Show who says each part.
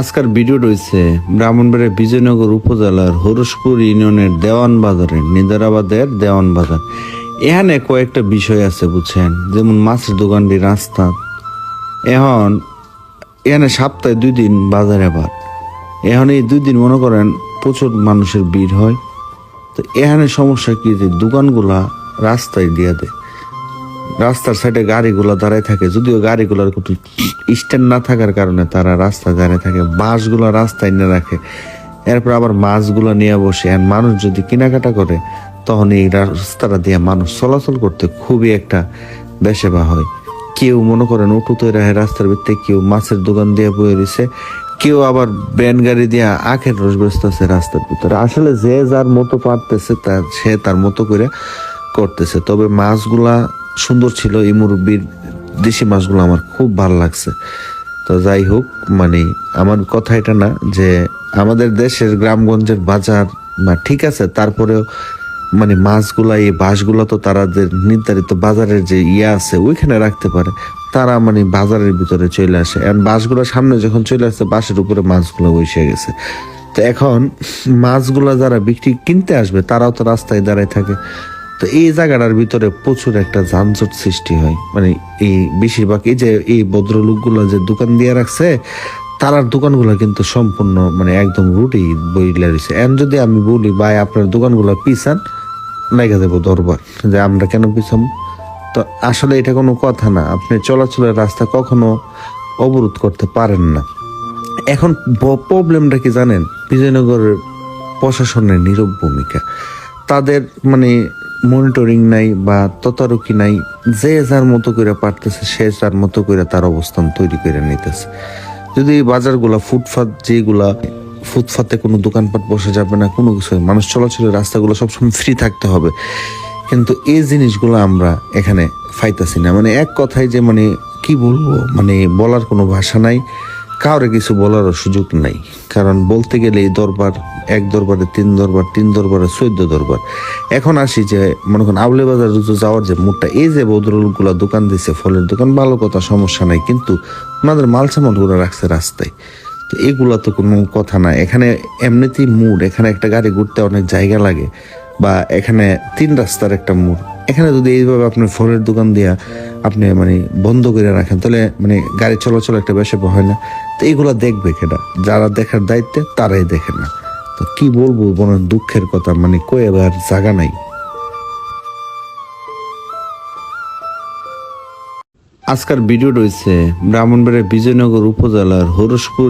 Speaker 1: আজকের ভিডিও রয়েছে ব্রাহ্মণবাড়িয়া বিজয়নগর উপজেলার হরসপুর ইউনিয়নের দেওয়ান বাজারে নিদারাবাদের দেওয়ান বাজার। এখানে কয়েকটা বিষয় আছে বুঝছেন, যেমন মাছের দোকানটি রাস্তা। এখন এখানে সপ্তাহে 2 দিন বাজারে বাদ। এখন এই 2 দিন মনে করেন প্রচুর মানুষের ভিড় হয়। তো এখানে সমস্যা কি, যে দোকানগুলা রাস্তায় দিয়ে দেয়, রাস্তার সাইডে গাড়িগুলো দাঁড়ায় থাকে। যদিও গাড়িগুলোর কোনো স্ট্যান্ড না থাকার কারণে তারা রাস্তায় দাঁড়ায় থাকে, বাসগুলো রাস্তায় নিয়ে রাখে, এরপর আবার মাছগুলো নিয়ে বসে। আর মানুষ যদি কেনাকাটা করে তখন এই রাস্তাটা দিয়ে মানুষ চলাচল করতে খুবই একটা বেসেবা হয়। কেউ মনে করেন উঠুতে রাখে রাস্তার ভিতরে, কেউ মাছের দোকান দিয়ে বয়ে রয়েছে, কেউ আবার ব্যান গাড়ি দিয়ে আখের রস বেচতেছে রাস্তার ভিতরে। আসলে যে যার মতো পারতেছে সে তার মতো করে করতেছে। তবে মাছগুলা সুন্দর ছিল, এই মুরব্বির দেশি মাছগুলো আমার খুব ভালো লাগছে। তো যাই হোক, মানে আমার কথা এটা না যে আমাদের দেশের গ্রামগঞ্জের বাজার না ঠিক আছে, তারপরেও মানে মাছগুলা এই বাসগুলা তো তারা যে নির্ধারিত বাজারের যে আছে ওইখানে রাখতে পারে, তারা মানে বাজারের ভিতরে চলে আসে। এখন বাসগুলো সামনে যখন চলে আসছে, বাসের উপরে মাছগুলো বসে গেছে। তো এখন মাছগুলা যারা বিক্রি কিনতে আসবে তারাও তো রাস্তায় দাঁড়ায় থাকে। তো এই জায়গাটার ভিতরে প্রচুর একটা যানজট সৃষ্টি হয়। মানে এই বেশিরভাগ এই যে এই ভদ্রলোকগুলো যে দোকান দিয়ে রাখছে, তারার দোকানগুলো কিন্তু সম্পূর্ণ মানে একদম রুটি বইলা রয়েছে। এখন যদি আমি বলি ভাই আপনার দোকানগুলো পিছান, লেগে দেবো দরবার যে আমরা কেন পিছাম। তো আসলে এটা কোনো কথা না, আপনি চলাচলের রাস্তা কখনো অবরোধ করতে পারেন না। এখন প্রবলেমটা কি জানেন, বিজয়নগরের প্রশাসনের নীরব ভূমিকা। তাদের মানে মনিটরিং নাই বা তদারকি নাই, যে যার মতো করে পারতেছে সে যার মতো করে তার অবস্থান তৈরি করে নিতেছে। যদি বাজারগুলা ফুটপাত, যেগুলা ফুটপাতে কোনো দোকানপাট বসে যাবে না, কোনো কিছু, মানুষ চলাচলের রাস্তাগুলো সবসময় ফ্রি থাকতে হবে, কিন্তু এই জিনিসগুলো আমরা এখানে পাইতাছি না। মানে এক কথায় যে মানে কি বলবো, মানে বলার কোনো ভাষা নাই, কাউরে কিছু বলারও সুযোগ নাই। কারণ বলতে গেলে এই দরবার, এক দরবারে 3 দরবার, 3 দরবারে 14 দরবার। এখন আসি যে মনে করেন আউলে বাজার যাওয়ার যে মোড়টা, এই যে ভদ্রলোকগুলা দোকান দিছে, ফলের দোকান, ভালো কথা, সমস্যা নাই, কিন্তু ওনাদের মাল সামানগুলো রাখছে রাস্তায়। তো এগুলা তো কোনো কথা না। এখানে এমনিতেই মোড়, এখানে একটা গাড়ি ঘুরতে অনেক জায়গা লাগে, বা এখানে 3 রাস্তার একটা মোড়। এখানে যদি এইভাবে আপনি ফলের দোকান দিয়া আপনি মানে বন্ধ করে রাখেন, তাহলে মানে গাড়ি চলাচল একটা বেশি হয় না। তো এইগুলা দেখবে কেটা? যারা দেখার দায়িত্বে তারাই দেখে না। তো কি বলবো, মনে দুঃখের কথা, মানে কয়ে আর জায়গা নাই। আজকের ভিডিও রয়েছে ব্রাহ্মণবাড়িয়া বিজয়নগর উপজেলার হরসপুর